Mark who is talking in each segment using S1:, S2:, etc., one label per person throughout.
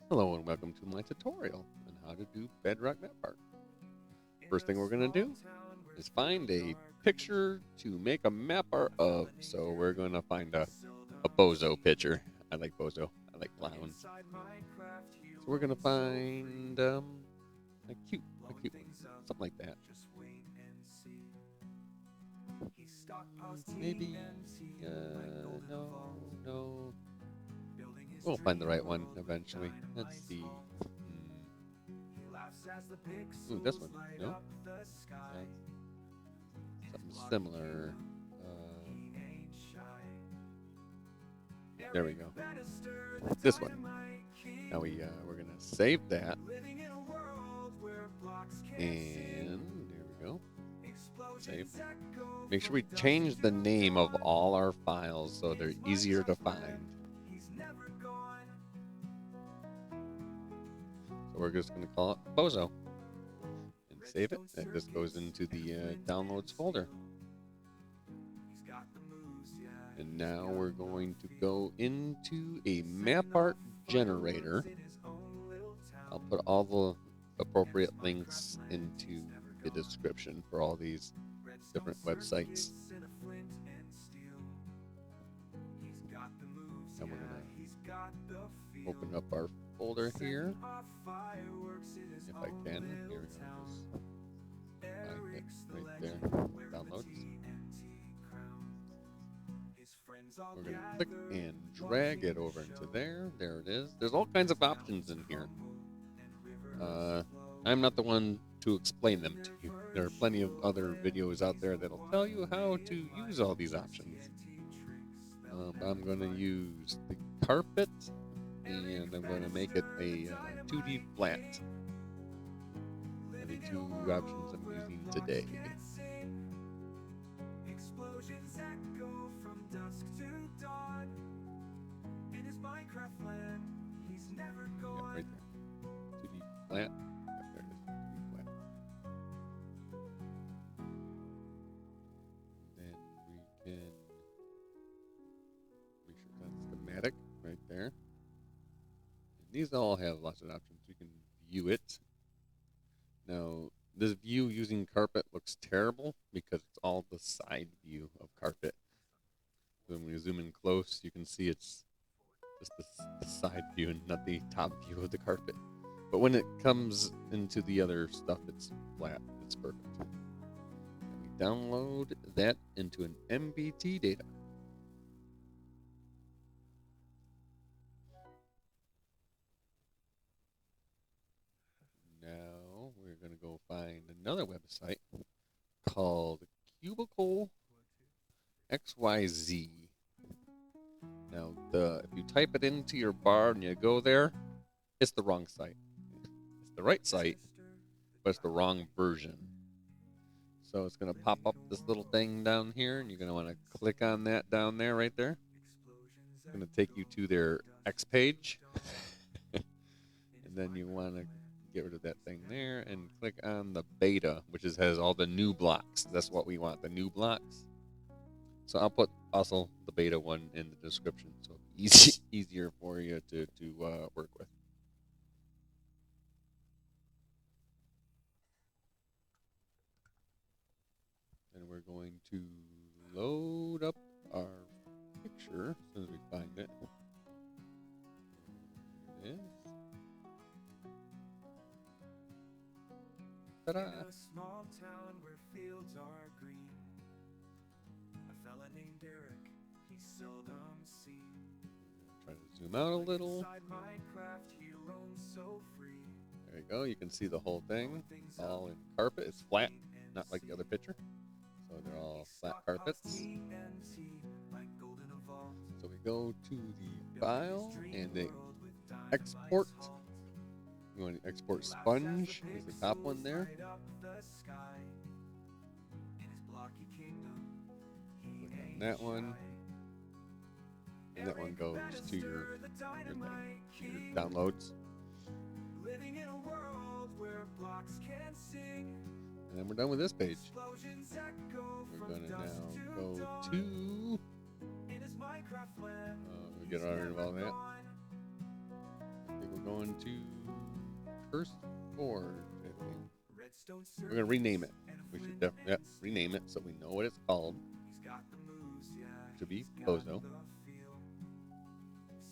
S1: Hello and welcome to my tutorial on how to do Bedrock map art. First thing we're going to do is find a picture to make a map art of. So we're going to find a bozo picture. I like bozo. I like clowns. So we're going to find a cute one, something like that. Maybe, no. We'll find the right one eventually. Let's see. Ooh, this one. No? Something similar. There we go. This one. Now we're gonna save that, and there we go. Save. Make sure we change the name of all our files so they're easier to find. So we're just gonna call it Bozo and save it. That just goes into the downloads folder. And now we're going to go into a map art generator. I'll put all the appropriate links into the description for all these different websites. And we're going to open up our folder here. If I can. Here we go. Find it right there. Downloads. We're going to click and drag it over into there. There it is. There's all kinds of options in here. I'm not the one to explain them to you. There are plenty of other videos out there that'll tell you how to use all these options. I'm going to use the carpet, and I'm going to make it a 2D flat. The two options I'm using today. Explosions echo from dusk to dawn. In his Minecraft land, he's never gone. Yeah, right there. 2D flat. There it is. 2D flat. Then we can make sure that's schematic right there. And these all have lots of options. We can view it. Now, this view using carpet looks terrible because it's all the side view of carpet. When we zoom in close, you can see it's just the side view and not the top view of the carpet. But when it comes into the other stuff, it's flat. It's perfect. And we download that into an MBT data. Now we're going to go find another website called Cubical XYZ. Now, if you type it into your bar and you go there, it's the wrong site. It's the right site, but it's the wrong version. So it's going to pop up this little thing down here, and you're going to want to click on that down there, right there. It's going to take you to their X page. And then you want to get rid of that thing there and click on the beta, which has all the new blocks. That's what we want, the new blocks. So I'll put also the beta one in the description, so easier for you to work with. And we're going to load up our picture as soon as we find it. There it is. Ta-da! In a small town where fields are green, a fella named Derek, he's seldom seen. Try to zoom out a little. There you go. You can see the whole thing. It's all in carpet. It's flat, not like the other picture. So they're all flat carpets. So we go to the file and the export. You want to export sponge. There's the top one there. Click on that one. And that one goes to your downloads. And then we're done with this page. We're going to now go to... we get rid of all that. I think we'll going to Curse Forge, I think. We're going to rename it. We should definitely rename it so we know what it's called. It should be Bozo.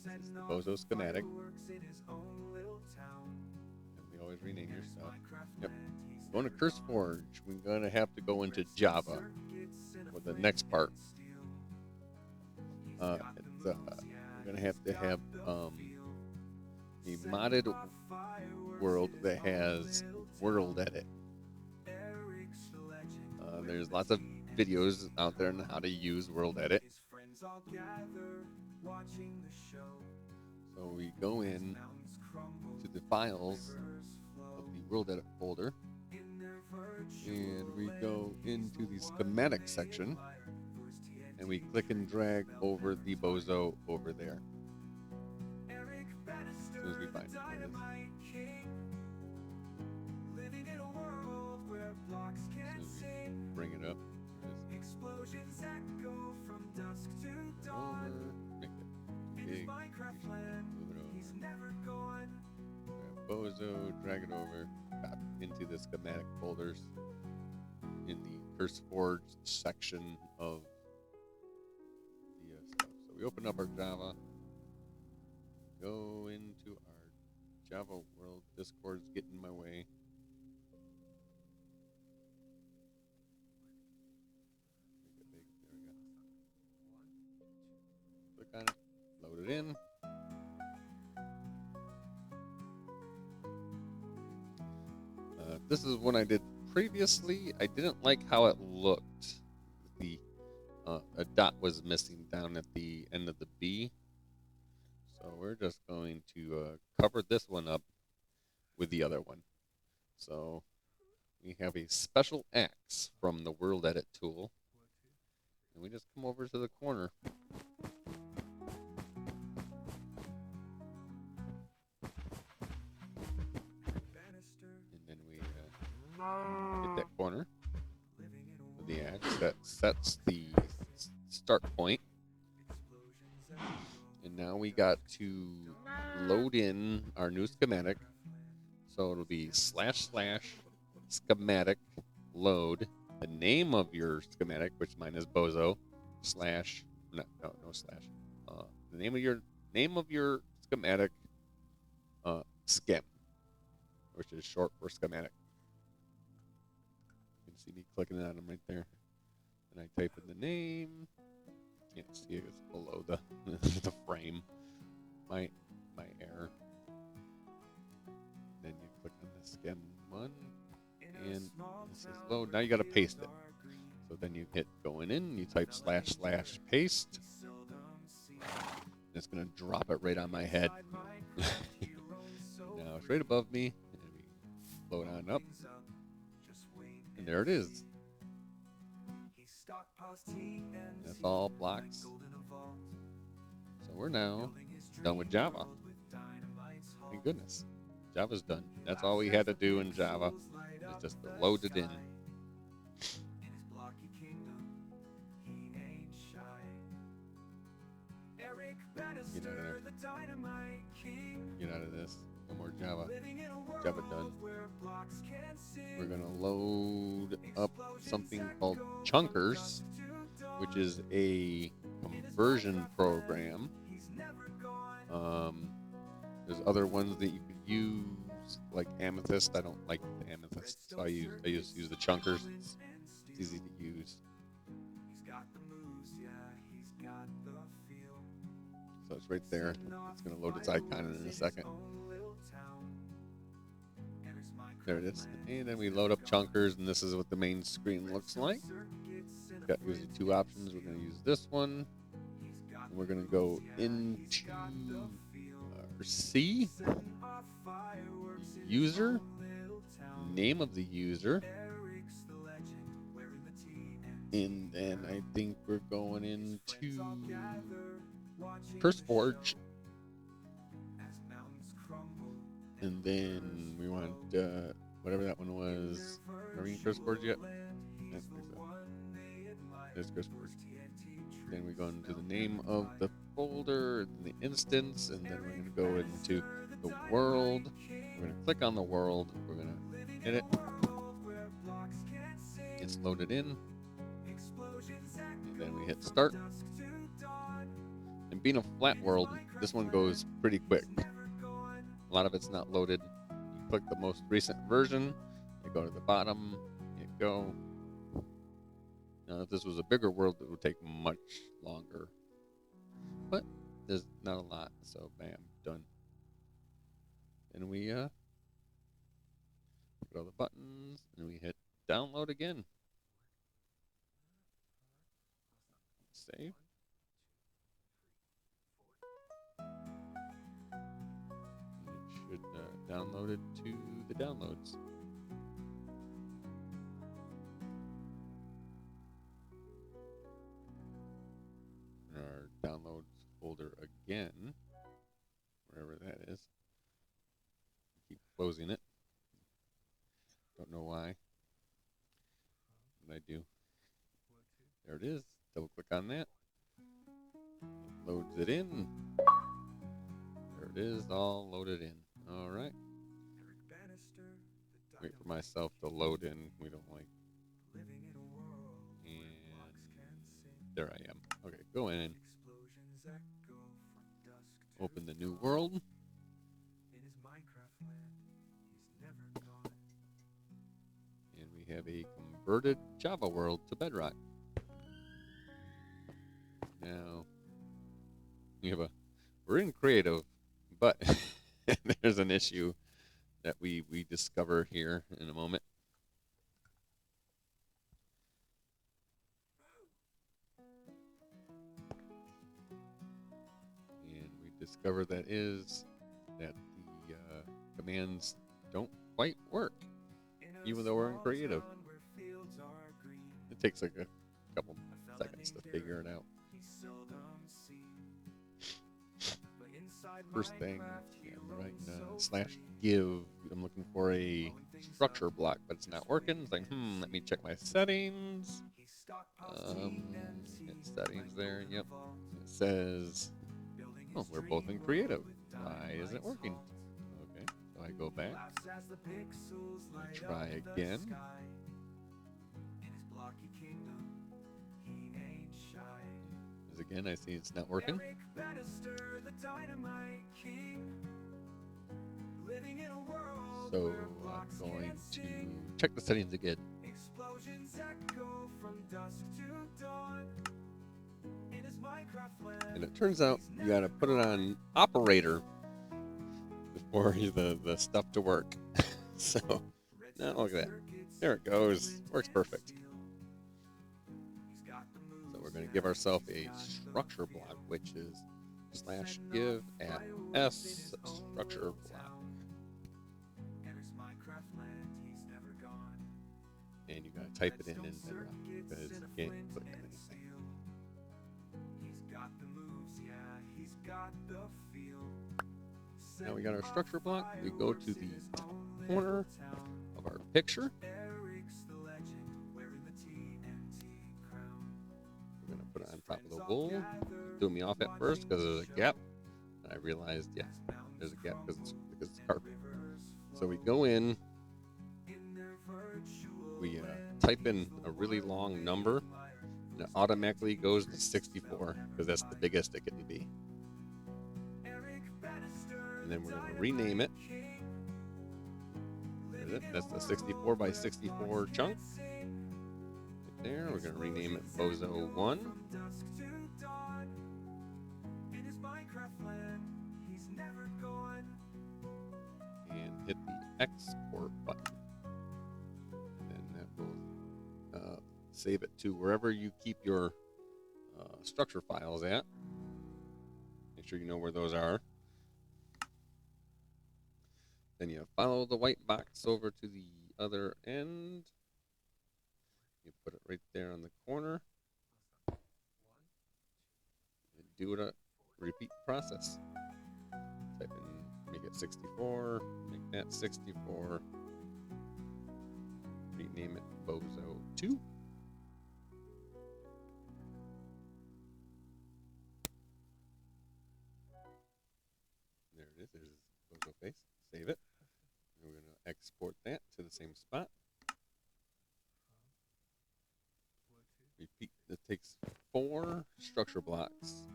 S1: This is the Bozo schematic. And we always rename your stuff. Yep. Going to Curse Forge, we're going to have to go into Java for the next part. We're going to have a modded world that has world edit. There's lots of videos out there on how to use world edit. So we go in to the files of the world edit folder, and we go into the schematic section, and we click and drag over the Bozo over there. As soon as we find it, there it is. Bring it up. Explosions echo from dusk to dawn. Make it big. Move it over. He's never gone. Grab Bozo, drag it over, copy into the schematic folders in the Curse Forge section of the stuff. So we open up our Java, go into our Java world. Discord's getting in my way. On it, load it in. This is one I did previously. I didn't like how it looked. The a dot was missing down at the end of the B. So we're just going to cover this one up with the other one. So we have a special axe from the World Edit tool. And we just come over to the corner. Hit that corner with the axe. That sets the start point. And now we got to load in our new schematic. So it'll be / schematic load the name of your schematic, which mine is Bozo, / no slash. The name of your schematic schem, which is short for schematic. See me clicking on them right there, and I type in the name. Can't see it; it's below the the frame. My error. Then you click on the schem one, and this is load. Now you got to paste it. So then you hit going in. You type / paste. And it's gonna drop it right on my head. Now it's right above me, and we load on up. And there it is. That's all blocks. So we're now done with Java. Thank goodness. Java's done. That's all we had to do in Java. Is just to load it in. Get out of there. Get out of this. No more Java. Java done. We're going to load up something called Chunkers, which is a conversion program. There's other ones that you could use, like Amethyst. I don't like the Amethyst, so I use the Chunkers. It's easy to use. So it's right there. It's going to load its icon in a second. There it is. And then we load up Chunkers, and this is what the main screen looks like. Got usually two options. We're going to use this one. And we're going to go into C, user, name of the user, and then I think we're going into Curse Forge, and then we want whatever that one was. Are we in Curse Forge yet? I think so. There's Curse Forge. Then we go into the name of the folder, and the instance, and then we're going to go into the world. We're going to click on the world. We're going to hit it. It's loaded in. And then we hit start. And being a flat world, this one goes pretty quick. A lot of it's not loaded. You click the most recent version. You go to the bottom. You go. Now, if this was a bigger world, it would take much longer. But there's not a lot, so bam, done. And we go to the buttons, and we hit download again. Save. And it should download it to the downloads. Our downloads folder again, wherever that is. Keep closing it. Don't know why. What I do? There it is. Double click on that. It loads it in. There it is, all loaded in. All right. Wait for myself to load in. We don't like. And there I am. Okay, go in. Open the new world. And we have a converted Java world to Bedrock. Now, we're in creative, but there's an issue that we discover here in a moment. And we discover that the commands don't quite work, even though we're in creative. It takes like a couple seconds to figure it out. First thing, I'm writing /give. I'm looking for a structure block, but it's not working. It's like, let me check my settings. Hit settings there. Yep. It says, oh, we're both in creative. Why isn't it working? Okay, so I go back. I try again. Because again, I see it's not working. So I'm going to check the settings again. And it turns out you gotta put it on operator for the stuff to work. So now look at that. There it goes. Works perfect. So we're going to give ourselves a structure block, which is /give at s structure block. And you got to type it in Bedrock because you can't click on anything. Now we got our structure block. We go to the top corner of our picture. We're going to put it on top of the wool. It threw me off at first because there's a gap. And I realized, yeah, there's a gap because it's carpet. So we go in. We type in a really long number. And it automatically goes to 64 because that's the biggest it can be. And then we're going to rename it. There's it. That's the 64 by 64 chunk. Right there. We're going to rename it Bozo 1. And hit the export button. And then that will save it to wherever you keep your structure files at. Make sure you know where those are. Then you follow the white box over to the other end. You put it right there on the corner. And do a repeat process. Type in, make it 64, make that 64. Rename it Bozo 2. it is. There's his Bozo face. Save it. And we're going to export that to the same spot. Repeat. It takes 4 structure blocks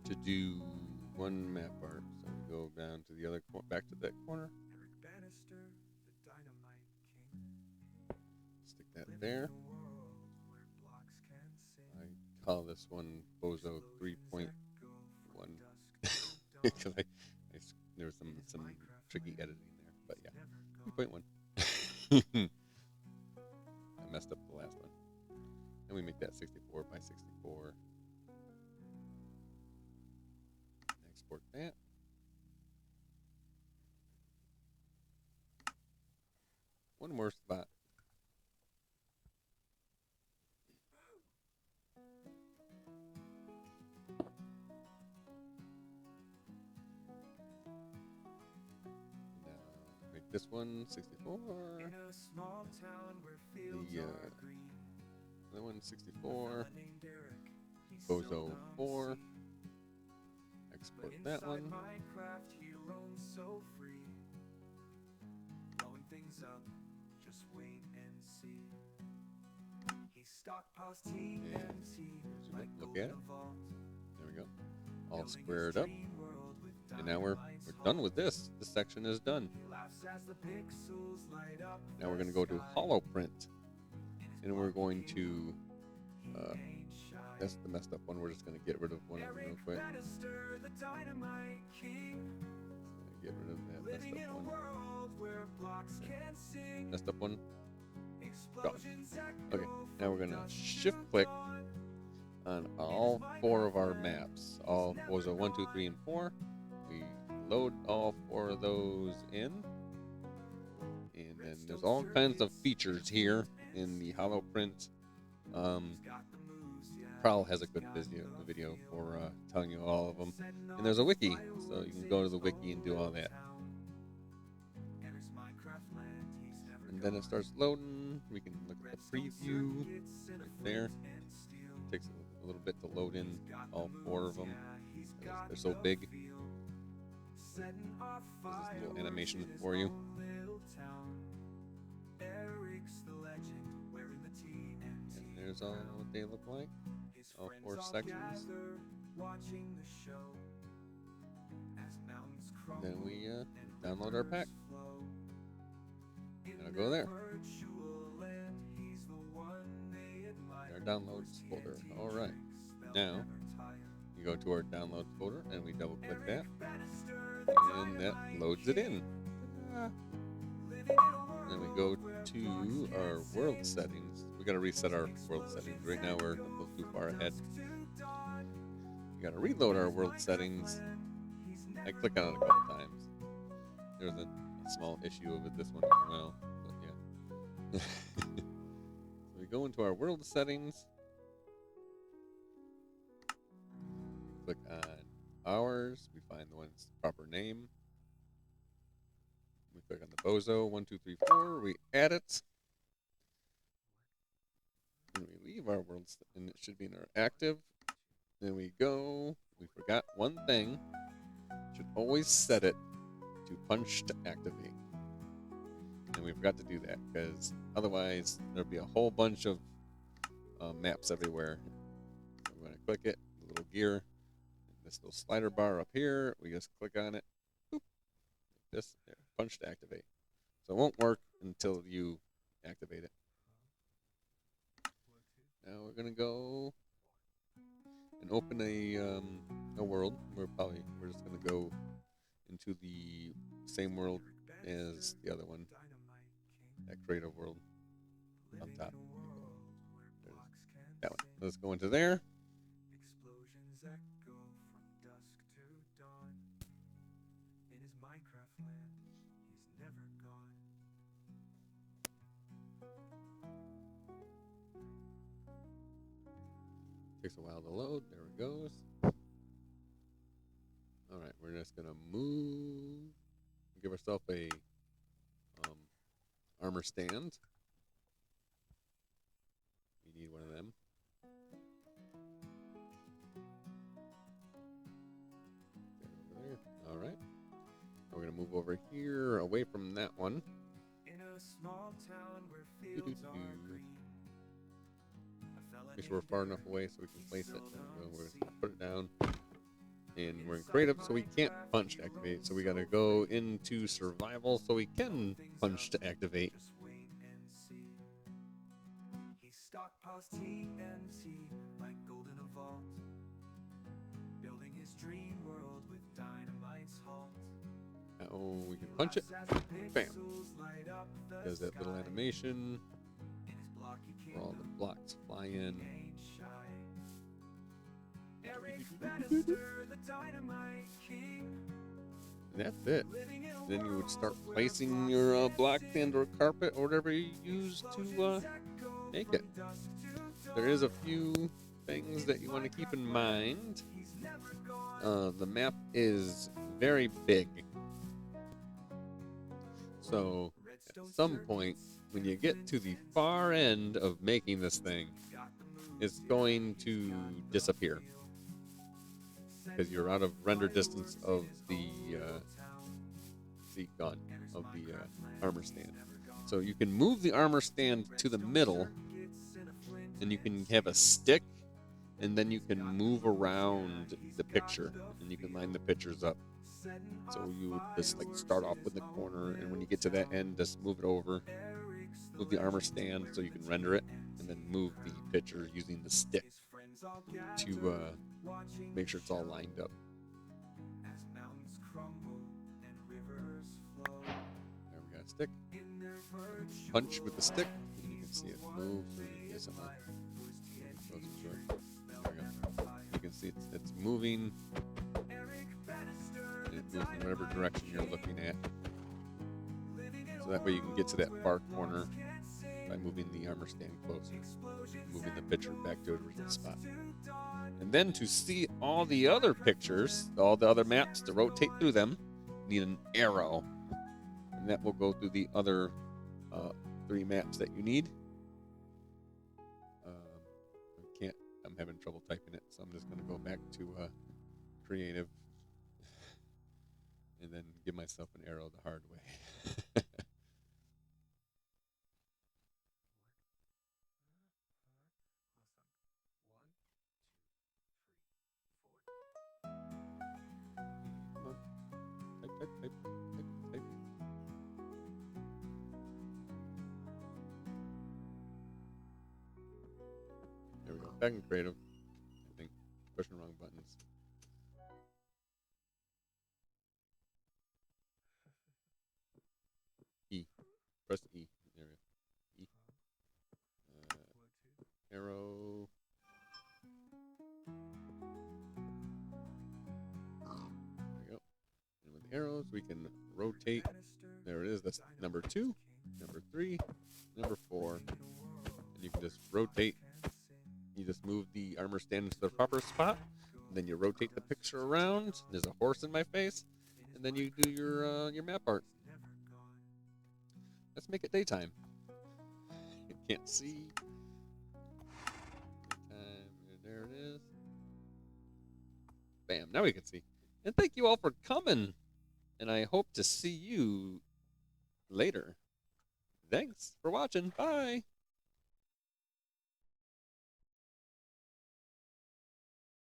S1: to do 1 map art. So we go down to the other back to that corner. Stick that there. I call this one Bozo 3.1 because there was some tricky editing there, but yeah, 3.1. I messed up the last one. And we make that 64 by 64. Export that. One more spot. Now make this one 64. The other one 64. Bozo 4. Export that one. And look at it. There we go. All squared up. And now we're done with this. This section is done. Now we're going to go to hollow print. And we're going to that's the messed up one. We're just going to get rid of one of them real quick. Get rid of that messed up one. Messed up one. Go. Okay, now we're going to shift click on all 4 of our maps. All Bozo 1, 2, 3, and 4. We load all 4 of those in. And then there's all kinds of features here in the hollow print. Prowl has a good video for telling you all of them. And there's a wiki, so you can go to the wiki and do all that. And then it starts loading. We can look at the preview right there. It takes a little bit to load in all 4 of them. They're so big. There's this little animation for you. And there's all what they look like. All 4 sections. Then we download our pack. And I'll go there. Our downloads folder. Alright. Now, you go to our downloads folder and we double click that. And that loads it in. Then we go to our world settings. We gotta reset our world settings. Right now we're a little too far ahead. We gotta reload our world settings. I click on it a couple times. There's a small issue with this one as well, but yeah. So we go into our world settings. Click on ours. We find the one's proper name. We click on the Bozo 1, 2, 3, 4. We add it. And we leave our world, and it should be in our active. Then we go. We forgot one thing. Should always set it to punch to activate. And we forgot to do that because otherwise there'll be a whole bunch of maps everywhere. So we're going to click it, the little gear, this little slider bar up here. We just click on it. Boop. This there, punch to activate. So it won't work until you activate it. Now we're gonna go and open a world. We're just gonna go into the same world as the other one. That creative world on top. There's that one. Let's go into there. Takes a while to load. There it goes. All right, we're just gonna move. Give ourselves a armor stand. We need one of them. Get over there. All right. move over here, away from that one. Make sure we're far enough away so we can place it. And we're gonna put it down. And we're in creative, so we can't punch to activate. So we gotta go into survival so we can punch to activate. He stockpiles TNT like gold in a vault, building his dream world with dynamite's halt. Oh, we can punch it. Bam. Does that little animation. Where all the blocks fly in. And that's it. Then you would start placing your block and or carpet or whatever you use to make it. There is a few things that you want to keep in mind. The map is very big. So at some point, when you get to the far end of making this thing, it's going to disappear. Because you're out of render distance of the gun, of the armor stand. So you can move the armor stand to the middle, and you can have a stick, and then you can move around the picture, and you can line the pictures up. So you would just like start off with the corner, and when you get to that end, just move it over, move the armor stand so you can render it, and then move the picture using the stick to make sure it's all lined up. There we got a stick. Punch with the stick. And you can see it move. Yes, there we go. You can see it's moving. And it moves in whatever direction you're looking at. So that way you can get to that far corner by moving the armor stand closer, moving the picture back to its original spot. And then to see all the other pictures, all the other maps, to rotate through them, you need an arrow. And that will go through the other 3 maps that you need. I'm having trouble typing it, so I'm just going to go back to creative and then give myself an arrow the hard way. Type. There we go. Back in creative. I think pushing the wrong buttons. E. Press E. There we go. E. Arrow. There we go. And with arrows, we can rotate. There it is. That's number 2, number 3, number 4. And you can just rotate. You just move the armor stand to the proper spot. And then you rotate the picture around. There's a horse in my face. And then you do your map art. Let's make it daytime. You can't see. There it is. Bam. Now we can see. And thank you all for coming. And I hope to see you later. Thanks for watching. Bye.